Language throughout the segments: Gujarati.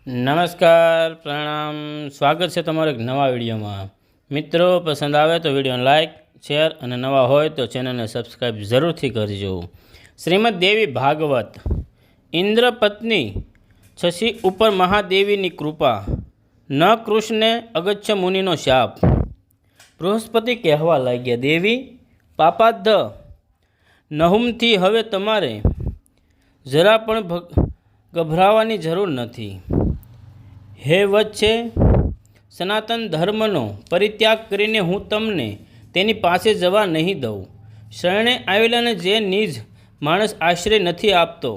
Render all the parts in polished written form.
નમસ્કાર, પ્રણામ, સ્વાગત છે તમારો એક નવા વિડીયોમાં। મિત્રો, પસંદ આવે તો વિડીયોને લાઇક, શેર અને નવા હોય તો ચેનલને સબસ્ક્રાઈબ જરૂરથી કરજો। શ્રીમદ દેવી ભાગવત। ઇન્દ્ર પત્ની શશી ઉપર મહાદેવીની કૃપા, ન કૃષ્ણે અગત્ય મુનિનો શાપ। બૃહસ્પતિ કહેવા લાગ્યા, દેવી પાપાદ્ધ નહુમથી હવે તમારે જરા પણ ગભરાવાની જરૂર નથી। હે વત્સે, સનાતન ધર્મનો પરિત્યાગ કરીને હું તમને તેની પાસે જવા નહીં દઉં। શરણે આવેલાને જે નિજ માણસ આશ્રય નથી આપતો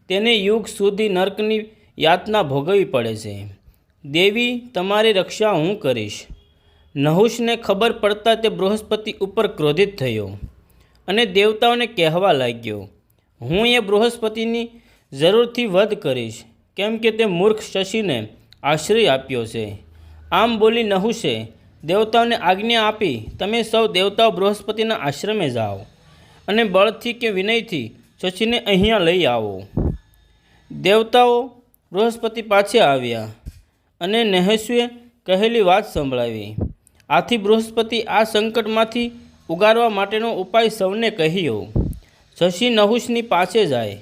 તેને યુગ સુધી નર્કની યાતના ભોગવવી પડે છે। દેવી, તમારી રક્ષા હું કરીશ। નહુષને ખબર પડતા તે બૃહસ્પતિ ઉપર ક્રોધિત થયો અને દેવતાઓને કહેવા લાગ્યો, હું એ બૃહસ્પતિની જરૂરથી વધ કરીશ, કેમ કે તે મૂર્ખ શશીને આશ્રય આપ્યો છે। આમ બોલી નહુષે દેવતાઓને આજ્ઞા આપી, તમે સૌ દેવતાઓ બૃહસ્પતિના આશ્રમે જાઓ અને બળથી કે વિનયથી શશીને અહીંયા લઈ આવો। દેવતાઓ બૃહસ્પતિ પાછે આવ્યા અને નહુષે કહેલી વાત સંભળાવી। આથી બૃહસ્પતિ આ સંકટમાંથી ઉગારવા માટેનો ઉપાય સૌને કહ્યો। શશી નહુષની પાસે જાય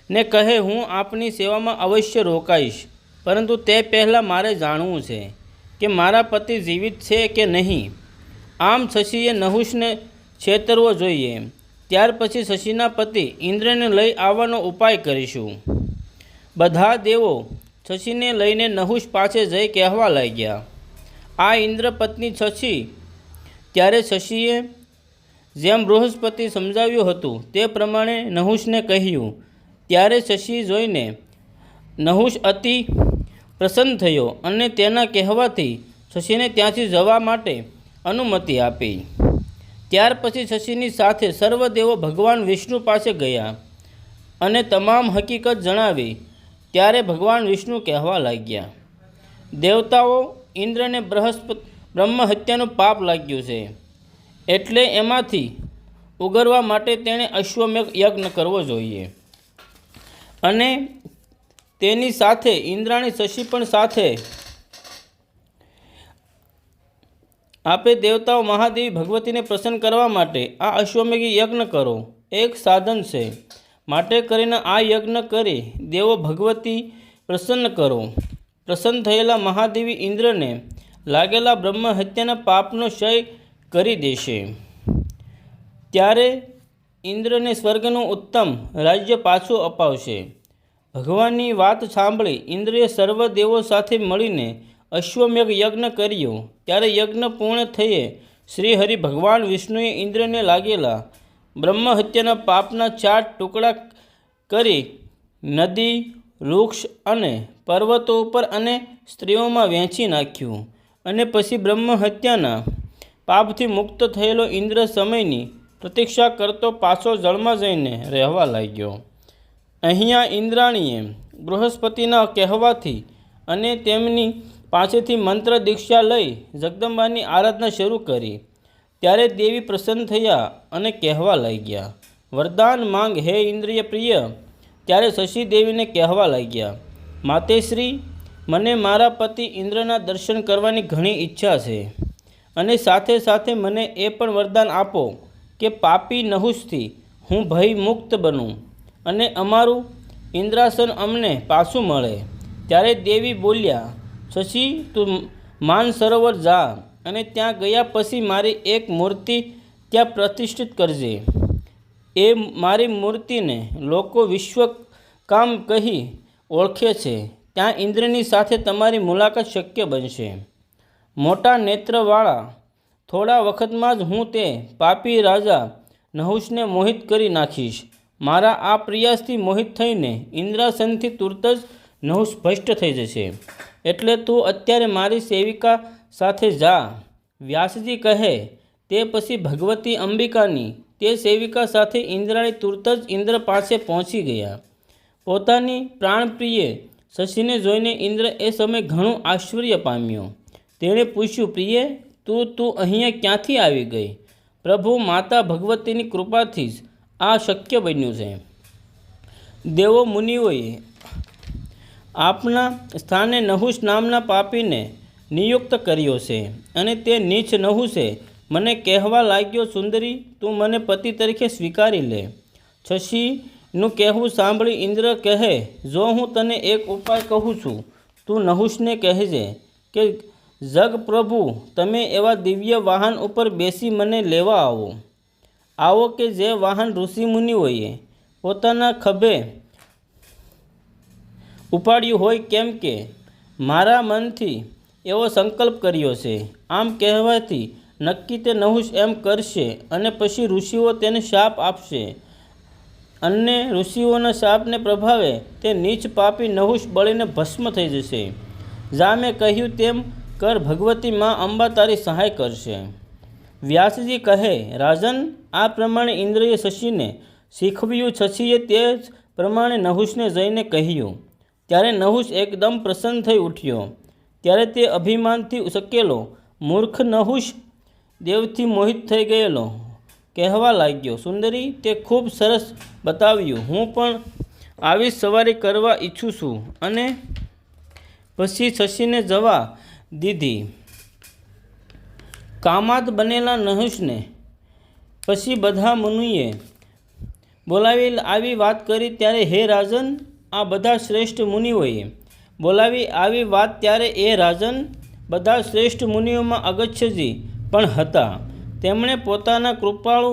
ને કહે, હું આપની સેવામાં અવશ્ય રોકાઈશ, પરંતુ તે પહેલાં મારે જાણવું છે કે મારા પતિ જીવિત છે કે નહીં। આમ શશીએ નહુષને છેતરવો જોઈએ। ત્યાર પછી શશીના પતિ ઇન્દ્રને લઈ આવવાનો ઉપાય કરીશું। બધા દેવો શશીને લઈને નહુષ પાસે જઈ કહેવા લાગ્યા, આ ઇન્દ્ર પત્ની શશી। ત્યારે શશીએ જેમ બૃહસ્પતિ સમજાવ્યું હતું તે પ્રમાણે નહુષને કહ્યું। ત્યારે શશી જોઈને નહુષ અતિ પ્રસન્ન થયો અને તેના કહેવાથી શશીને ત્યાંથી જવા માટે અનુમતિ આપી। ત્યાર પછી શશીની સાથે સર્વ દેવો ભગવાન વિષ્ણુ પાસે ગયા અને તમામ હકીકત જણાવી। ત્યારે ભગવાન વિષ્ણુ કહેવા લાગ્યા, દેવતાઓ, ઇન્દ્રને બ્રહ્મ હત્યાનું પાપ લાગ્યું છે, એટલે એમાંથી ઉગરવા માટે તેણે અશ્વમેઘ યજ્ઞ કરવો જોઈએ અને તેની સાથે ઇન્દ્રાણી શશી પણ સાથે આપે। દેવતાઓ મહાદેવી ભગવતીને પ્રસન્ન કરવા માટે આ અશ્વમેઘ યજ્ઞ કરો, એક સાધન છે, માટે કરીને આ યજ્ઞ કરી દેવો ભગવતી પ્રસન્ન કરો। પ્રસન્ન થયેલા મહાદેવી ઇન્દ્રને લાગેલા બ્રહ્મ હત્યાના પાપનો ક્ષય કરી દેશે। ત્યારે ઇન્દ્રને સ્વર્ગનું ઉત્તમ રાજ્ય પાછું અપાવશે। ભગવાનની વાત સાંભળી ઇન્દ્રએ સર્વ દેવો સાથે મળીને અશ્વમેઘ યજ્ઞ કર્યો। ત્યારે યજ્ઞ પૂર્ણ થયે શ્રી હરિ ભગવાન વિષ્ણુએ ઇન્દ્રને લાગેલા બ્રહ્મ હત્યાના પાપના 4 ટુકડા કરી નદી, વૃક્ષ અને પર્વતો ઉપર અને સ્ત્રીઓમાં વહેંચી નાખ્યું અને પછી બ્રહ્મ હત્યાના પાપથી મુક્ત થયેલો ઇન્દ્ર સમયની પ્રતીક્ષા કરતો પાછો જળમાં જઈને રહેવા લાગ્યો। અહીંયા ઇન્દ્રાણીએ બૃહસ્પતિના કહેવાથી અને તેમની પાસેથી મંત્ર દીક્ષા લઈ જગદંબાની આરાધના શરૂ કરી। ત્યારે દેવી પ્રસન્ન થયા અને કહેવા લાગ્યા, વરદાન માંગ હે ઇન્દ્રિય પ્રિય। ત્યારે શશી દેવીને કહેવા લાગ્યા, માતેશ્રી, મને મારા પતિ ઇન્દ્રના દર્શન કરવાની ઘણી ઈચ્છા છે અને સાથે સાથે મને એ પણ વરદાન આપો કે પાપી નહુષથી હું ભય મુક્ત બનું અને અમારું ઇન્દ્રાસન અમને પાછું મળે। ત્યારે દેવી બોલ્યા, શશી, તું માનસરોવર જા અને ત્યાં ગયા પછી મારી એક મૂર્તિ ત્યાં પ્રતિષ્ઠિત કરજે। એ મારી મૂર્તિને લોકો વિશ્વકામ કહી ઓળખે છે। ત્યાં ઇન્દ્રની સાથે તમારી મુલાકાત શક્ય બનશે। મોટા નેત્રવાળા, થોડા વખતમાં જ હું તે પાપી રાજા નહુષને મોહિત કરી નાખીશ। મારા આ પ્રયાસથી મોહિત થઈને ઇન્દ્રાસનથી તુરત જ નહુષ ભ્રષ્ટ થઈ જશે, એટલે તું અત્યારે મારી સેવિકા સાથે જા। વ્યાસજી કહે તે પછી ભગવતી અંબિકાની તે સેવિકા સાથે ઇન્દ્રાણી તુરત જ ઇન્દ્ર પાસે પહોંચી ગયા। પોતાની પ્રાણપ્રિય શશીને જોઈને ઇન્દ્ર એ સમયે ઘણું આશ્ચર્ય પામ્યો। તેણે પૂછ્યું, પ્રિય, તું અહીંયા ક્યાંથી આવી ગઈ? પ્રભુ, માતા ભગવતીની કૃપાથી જ આ શક્ય બન્યું છે। દેવો મુનિઓએ આપના સ્થાને નહુષ નામના પાપીને નિયુક્ત કર્યો છે અને તે નીચ નહુષે મને કહેવા લાગ્યો, સુંદરી, તું મને પતિ તરીકે સ્વીકારી લે. શશીનું કહેવું સાંભળી ઇન્દ્ર કહે, જો હું તને એક ઉપાય કહું છું, તું નહુષને કહેજે કે જગપ્રભુ, તમે એવા દિવ્ય વાહન ઉપર બેસી મને લેવા આવો કે જે વાહન ઋષિમુનિઓએ પોતાના ખભે ઉપાડ્યું હોય, કેમ કે મારા મનથી એવો સંકલ્પ કર્યો છે. આમ કહેવાથી નક્કી તે નહુષ એમ કરશે અને પછી ઋષિઓ તેને શાપ આપશે અને ઋષિઓના શાપને પ્રભાવે તે નીચ પાપી નહુષ બળીને ભસ્મ થઈ જશે. જા મેં કહ્યું તેમ કર, ભગવતી માં અંબા તારી સહાય કરશે. વ્યાસજી કહે, રાજન, આ પ્રમાણે ઇન્દ્રએ શશીને શીખવ્યું. શશીએ તે જ પ્રમાણે નહુષને જઈને કહ્યું. ત્યારે નહુષ એકદમ પ્રસન્ન થઈ ઉઠ્યો. ત્યારે તે અભિમાનથી સકેલો મૂર્ખ નહુષ દેવથી મોહિત થઈ ગયેલો કહેવા લાગ્યો, સુંદરી, તે ખૂબ સરસ બતાવ્યું. હું પણ આવી સવારી કરવા ઈચ્છું છું. અને પછી શશીને જવા દીધી. કામાદ બનેલા નહુષને પછી બધા મુનિએ બોલાવી આવી વાત કરી. ત્યારે હે રાજન, આ બધા શ્રેષ્ઠ મુનિઓએ બોલાવી આવી વાત. ત્યારે એ રાજન, બધા શ્રેષ્ઠ મુનિઓમાં અગસ્ત્યજી પણ હતા. તેમણે પોતાના કૃપાળુ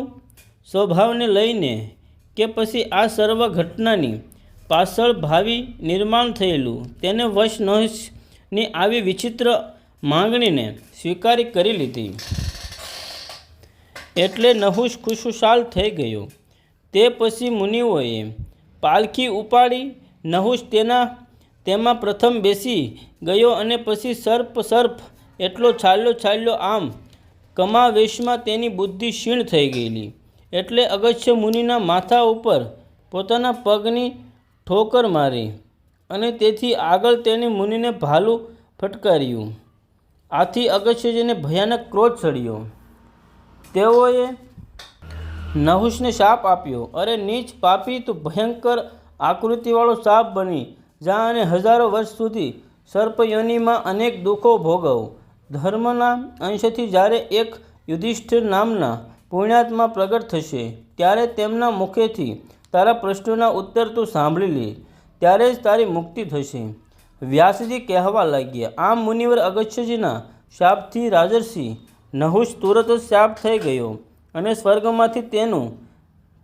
સ્વભાવને લઈને કે પછી આ સર્વ ઘટનાની પાછળ ભાવિ નિર્માણ થયેલું તેને વશ નહુષની આવી વિચિત્ર માંગણીને સ્વીકારી કરી લીધી. એટલે નહુષ ખુશખુશાલ થઈ ગયો. તે પછી મુનિઓએ પાલખી ઉપાડી. નહુષ તેમાં પ્રથમ બેસી ગયો અને પછી સર્પ એટલો ચાલ્યો. આમ કમાવેશમાં તેની બુદ્ધિ ક્ષીણ થઈ ગયેલી. એટલે અગસ્ત્ય મુનિના માથા ઉપર પોતાના પગની ઠોકર મારી અને તેથી આગળ તેણે મુનિને ભાલું ફટકાર્યું. આથી અગસ્ત્યજીને ભયાનક ક્રોધ ચડ્યો. તેઓએ નહુષને શાપ આપ્યો, અરે નીચ પાપી, તું ભયંકર આકૃતિવાળો સાપ બની જા અને હજારો વર્ષ સુધી સર્પયોનિમાં અનેક દુઃખો ભોગવ. ધર્મના અંશથી જ્યારે એક યુધિષ્ઠિર નામના પુણ્યાત્મા પ્રગટ થશે, ત્યારે તેમના મુખેથી તારા પ્રશ્નોના ઉત્તર તું સાંભળી લે, ત્યારે જ તારી મુક્તિ થશે. વ્યાસજી કહેવા લાગ્યા. આમ મુનિવર અગસ્ત્યજીના શાપથી રાજર્ષિ નહુષ તુરત જ શાપ થઈ ગયો અને સ્વર્ગમાંથી તેનું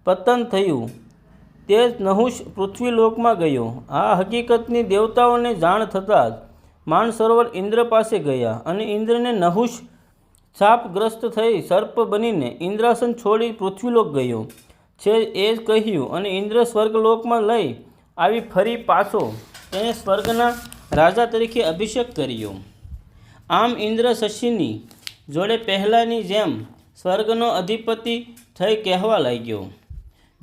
પતન થયું. તે નહુષ પૃથ્વીલોકમાં ગયો. આ હકીકતની દેવતાઓને જાણ થતાં જ માનસરોવર ઇન્દ્ર પાસે ગયા અને ઇન્દ્રને નહુષ શાપગ્રસ્ત થઈ સર્પ બનીને ઇન્દ્રાસન છોડી પૃથ્વીલોક ગયો છે એ કહ્યું અને ઇન્દ્ર સ્વર્ગલોકમાં લઈ આવી ફરી પાછો તેને સ્વર્ગના રાજા તરીકે અભિષેક કર્યો. આમ ઇન્દ્ર શશીની જોડે પહેલાંની જેમ સ્વર્ગનો અધિપતિ થઈ કહેવા લાગ્યો.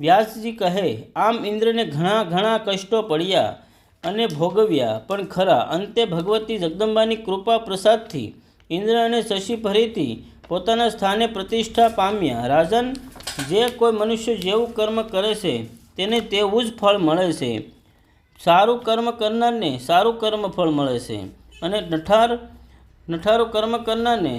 વ્યાસજી કહે, આમ ઇન્દ્રને ઘણા કષ્ટો પડ્યા અને ભોગવ્યા પણ ખરા. અંતે ભગવતી જગદંબાની કૃપા પ્રસાદથી ઇન્દ્ર અને શશી ફરીથી પોતાના સ્થાને પ્રતિષ્ઠા પામ્યા. રાજન, જે કોઈ મનુષ્ય જેવું કર્મ કરે છે તેને તેવું જ ફળ મળે છે. સારું કર્મ કરનારને સારું કર્મફળ મળે છે અને નઠારું કર્મ કરનારને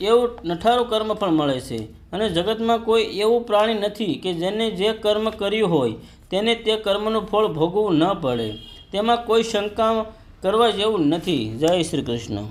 એવું નઠારું કર્મફળ મળે છે. અને જગતમાં કોઈ એવું પ્રાણી નથી કે જેને જે કર્મ કર્યું હોય તેને તે કર્મનું ફળ ભોગવવું ન પડે. તેમાં કોઈ શંકા કરવા જેવું નથી. જય શ્રી કૃષ્ણ.